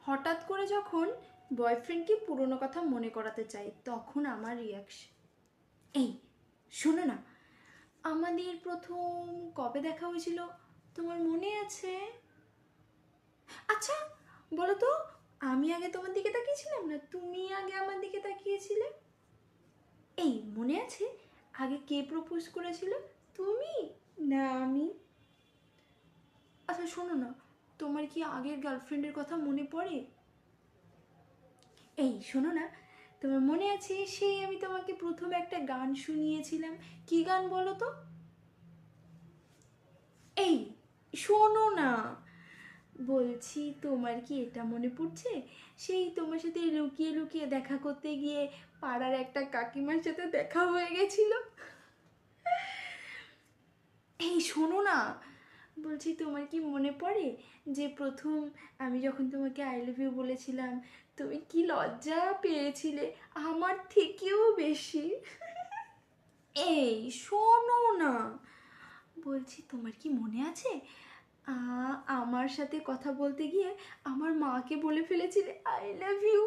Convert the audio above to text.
হঠাৎ করে যখন বয়ফ্রেন্ডকে পুরনো কথা মনে করাতে চাই তখন আমার রিয়াকশন। এই শোনো না, আমাদের প্রথম কবে দেখা হয়েছিল তোমার মনে আছে? আচ্ছা বলো তো, আমি আগে তোমার দিকে তাকিয়েছিলাম না তুমি আগে আমার দিকে তাকিয়েছিলে? এই মনে আছে আগে কে প্রপোজ করেছিল, তুমি না আমি? আচ্ছা শোনো না, তোমার কি আগের গার্লফ্রেন্ডের কথা মনে পড়ে? এই শোনো না, তোমার মনে আছে সেই আমি তোমাকে প্রথমে একটা গান শুনিয়েছিলাম, কি গান বলো তো? এই শোনো না, বলছি তোমার কি এটা মনে পড়ছে সেই তোমার সাথে লুকিয়ে লুকিয়ে দেখা করতে গিয়ে পাড়ার একটা কাকিমার সাথে দেখা হয়ে গেছিল? এই শোনো না, বলছি তোমার কি মনে পড়ে যে প্রথম আমি যখন তোমাকে আই লাভ ইউ বলেছিলাম তুমি কি লজ্জা পেয়েছিলে আমার থেকেও বেশি? এই শোনো না, বলছি তোমার কি মনে আছে আমার সাথে কথা বলতে গিয়ে আমার মাকে বলে ফেলেছিলে আই লাভ ইউ?